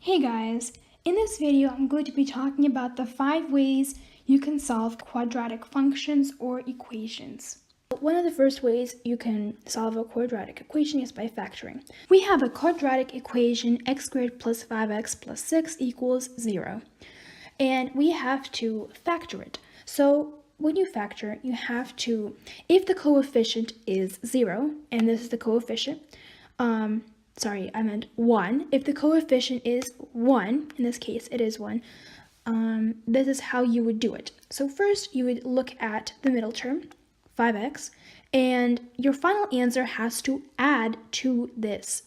Hey guys, in this video I'm going to be talking about the 5 ways you can solve quadratic functions or equations. One of the first ways you can solve a quadratic equation is by factoring. We have a quadratic equation x squared plus 5x plus 6 equals 0. And we have to factor it. So when you factor, you have to, if the coefficient is 0, and this is the coefficient, I meant 1. If the coefficient is 1, in this case it is 1, this is how you would do it. So first you would look at the middle term, 5x, and your final answer has to add to this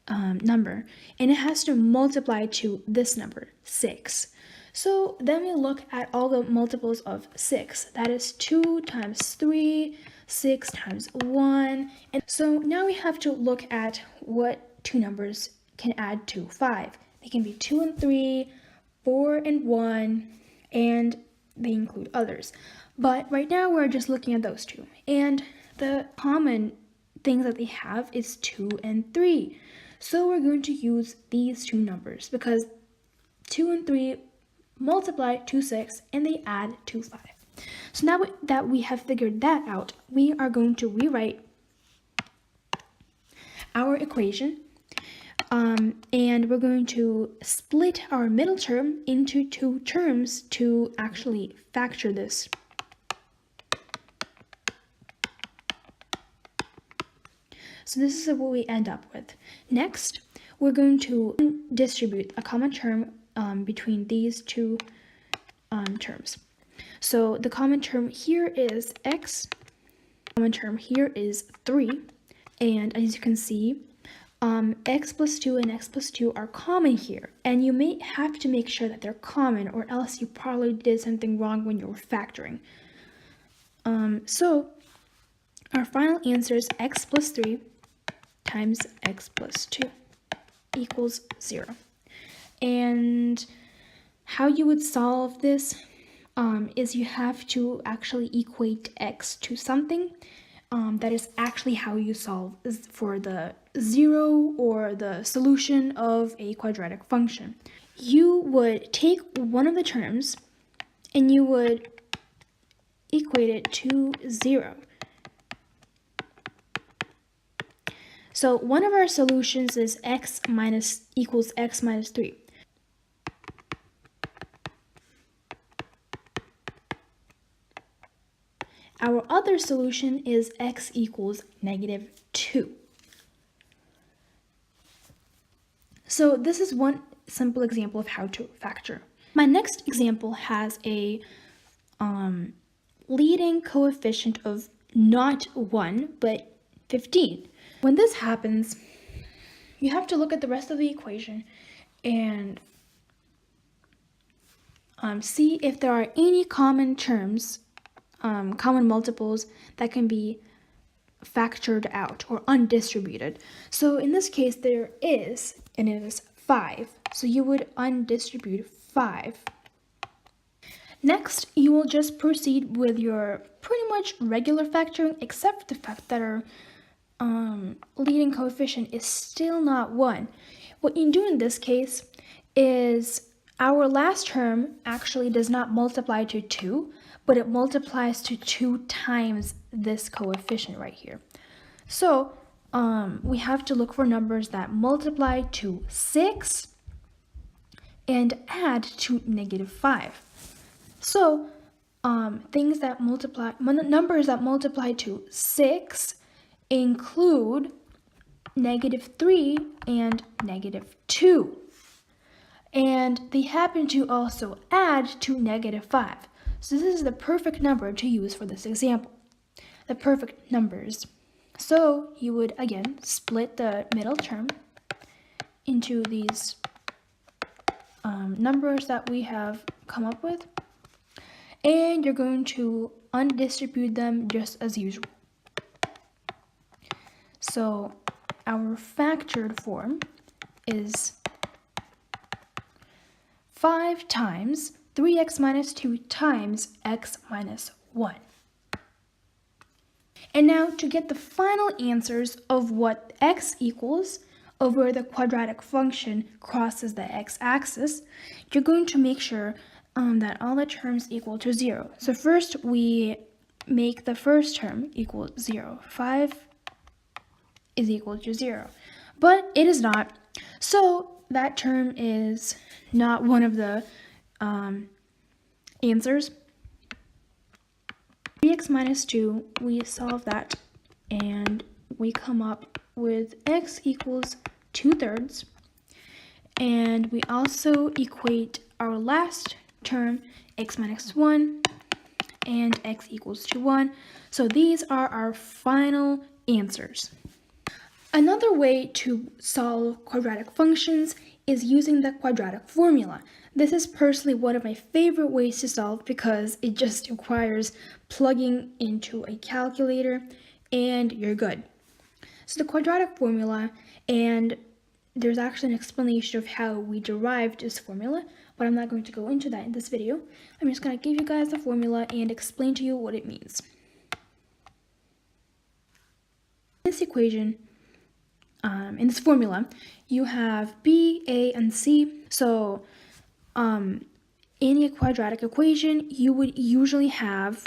number, and it has to multiply to this number, 6. So then we look at all the multiples of 6. That is 2 times 3, 6 times 1. And so now we have to look at what two numbers can add to 5. They can be 2 and 3, 4 and 1, and they include others. But right now we're just looking at those two. And the common things that they have is 2 and 3. So we're going to use these two numbers because 2 and 3 multiply to 6 and they add to 5. So now that we have figured that out, we are going to rewrite our equation, and we're going to split our middle term into two terms to actually factor this. So this is what we end up with. Next, we're going to distribute a common term between these two terms. So the common term here is x, common term here is 3, and as you can see, x plus 2 and x plus 2 are common here, and you may have to make sure that they're common or else you probably did something wrong when you were factoring. So our final answer is x plus 3 times x plus 2 equals 0. And how you would solve this is you have to actually equate x to something. That is actually how you solve for the 0 or the solution of a quadratic function. You would take one of the terms and you would equate it to 0. So one of our solutions is x equals x minus 3. Our other solution is x equals negative 2. So this is one simple example of how to factor. My next example has a leading coefficient of not 1, but 15. When this happens, you have to look at the rest of the equation and see if there are any common terms, common multiples that can be factored out or undistributed. So in this case there is, and it is 5. So you would undistribute 5. Next, you will just proceed with your pretty much regular factoring, except for the fact that our leading coefficient is still not 1. What you do in this case is our last term actually does not multiply to 2, but it multiplies to 2 times this coefficient right here. So we have to look for numbers that multiply to 6 and add to negative 5. So numbers that multiply to 6 include negative 3 and negative 2. And they happen to also add to negative 5. So this is the perfect number to use for this example. The perfect numbers. So you would again split the middle term into these numbers that we have come up with, and you're going to undistribute them just as usual. So our factored form is 5 times 3x minus 2 times x minus 1. And now to get the final answers of what x equals, of where the quadratic function crosses the x-axis, you're going to make sure that all the terms equal to 0. So first we make the first term equal 0. 5 is equal to 0. But it is not. So that term is not one of the answers. 3x minus 2, we solve that and we come up with x equals 2/3. And we also equate our last term, x minus 1, and x equals to 1. So these are our final answers. Another way to solve quadratic functions is using the quadratic formula. This is personally one of my favorite ways to solve because it just requires plugging into a calculator and you're good. So the quadratic formula, and there's actually an explanation of how we derived this formula, but I'm not going to go into that in this video. I'm just going to give you guys the formula and explain to you what it means. This equation, in this formula, you have b, a, and c. So in a quadratic equation, you would usually have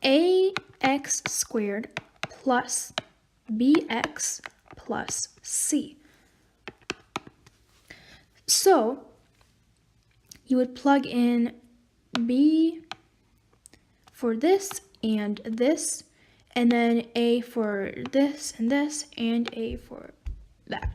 ax squared plus bx plus c. So you would plug in b for this, and then a for this, and a for that.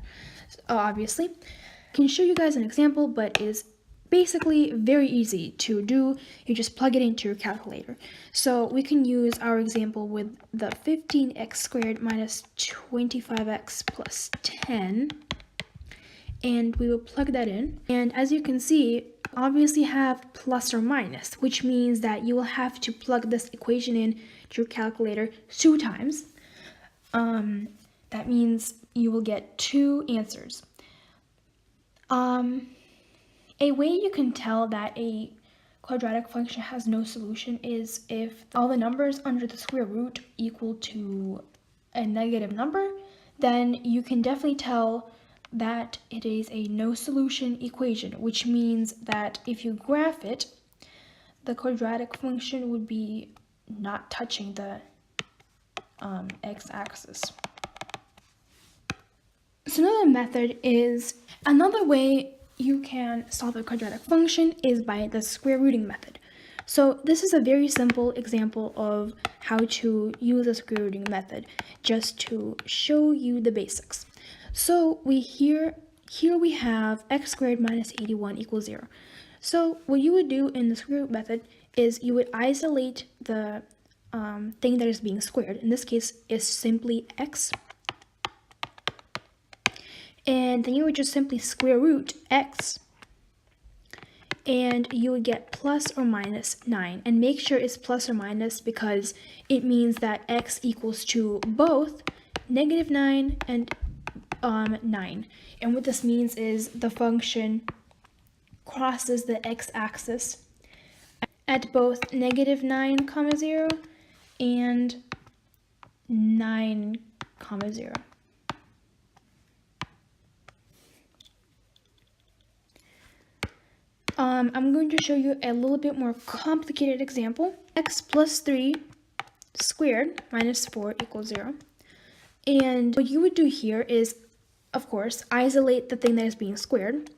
So obviously, I can show you guys an example, but it is basically very easy to do. You just plug it into your calculator. So we can use our example with the 15x squared minus 25x plus 10. And we will plug that in. And as you can see, obviously have plus or minus, which means that you will have to plug this equation in to your calculator 2 times. That means you will get 2 answers. A way you can tell that a quadratic function has no solution is if all the numbers under the square root equal to a negative number, then you can definitely tell that it is a no solution equation, which means that if you graph it, the quadratic function would be not touching the x-axis. So another way you can solve a quadratic function is by the square rooting method. So this is a very simple example of how to use the square rooting method, just to show you the basics. So here we have x squared minus 81 equals 0. So what you would do in the square root method is you would isolate the thing that is being squared. In this case, is simply x. And then you would just simply square root x, and you would get plus or minus 9. And make sure it's plus or minus because it means that x equals to both negative 9 and 9. And what this means is the function crosses the x-axis at both negative 9, 0 and 9, 0. I'm going to show you a little bit more complicated example. X plus 3 squared minus 4 equals 0. And what you would do here is, of course, isolate the thing that is being squared,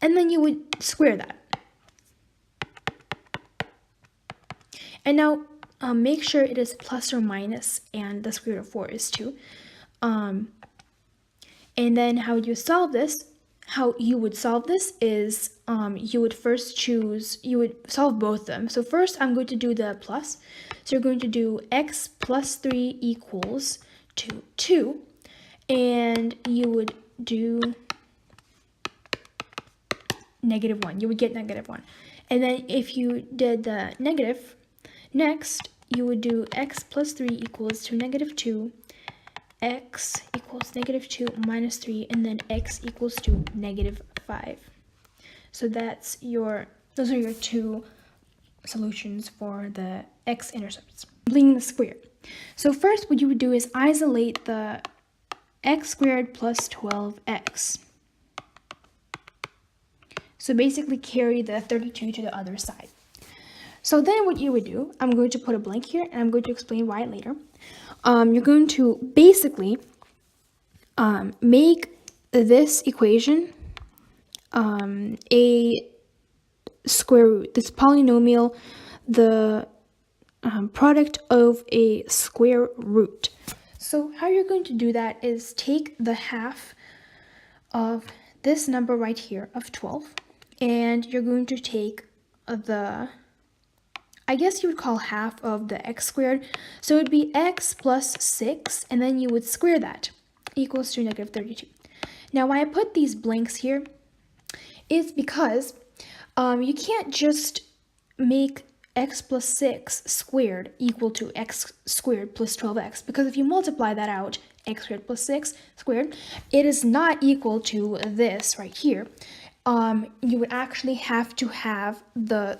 and then you would square that. And now make sure it is plus or minus, and the square root of 4 is 2. And then how you would solve this is you would solve both of them. So first I'm going to do the plus. So you're going to do x plus 3 equals to 2. And you would do negative 1. You would get negative 1. And then if you did the negative, next you would do x plus 3 equals to negative 2. X equals negative 2 minus 3, and then x equals to negative 5. So those are your 2 solutions for the x-intercepts. Completing the square. So first what you would do is isolate the x squared plus 12x. So basically carry the 32 to the other side. So then what you would do, I'm going to put a blank here and I'm going to explain why later. You're going to basically make this equation a square root. This polynomial, the product of a square root. So how you're going to do that is take the half of this number right here of 12, and you're going to take the, I guess you would call half of the x squared. So it would be x plus 6, and then you would square that, equals to negative 32. Now why I put these blanks here is because you can't just make x plus 6 squared equal to x squared plus 12x, because if you multiply that out, x squared plus 6 squared, it is not equal to this right here. You would actually have to have the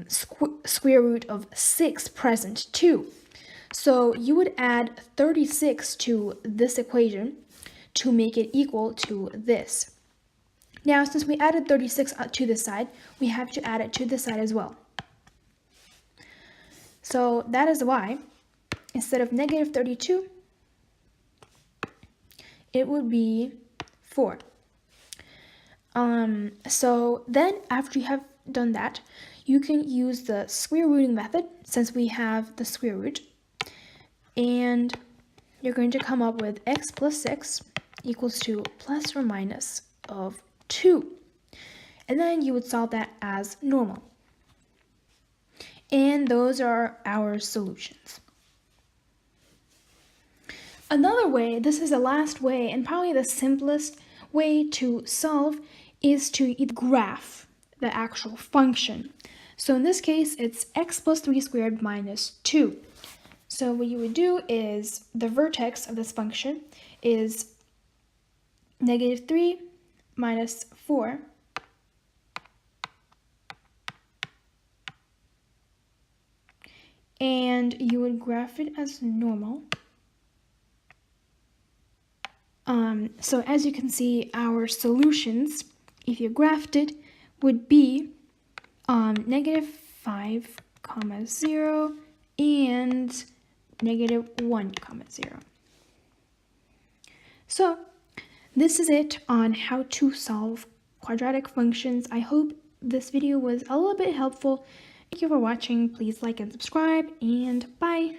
square root of 6 present too. So you would add 36 to this equation to make it equal to this. Now, since we added 36 to this side, we have to add it to this side as well. So that is why, instead of negative 32, it would be 4. So then after you have done that, you can use the square rooting method, since we have the square root, and you're going to come up with x plus 6 equals to plus or minus of 2. And then you would solve that as normal. And those are our solutions. Another way, this is the last way and probably the simplest way to solve, is to graph the actual function. So in this case, it's x plus 3 squared minus 2. So what you would do is the vertex of this function is negative 3 minus 4 and you would graph it as normal. So as you can see, our solutions, if you graphed it, would be negative 5, 0, and negative 1, 0. So this is it on how to solve quadratic functions. I hope this video was a little bit helpful. Thank you for watching. Please like and subscribe, and bye.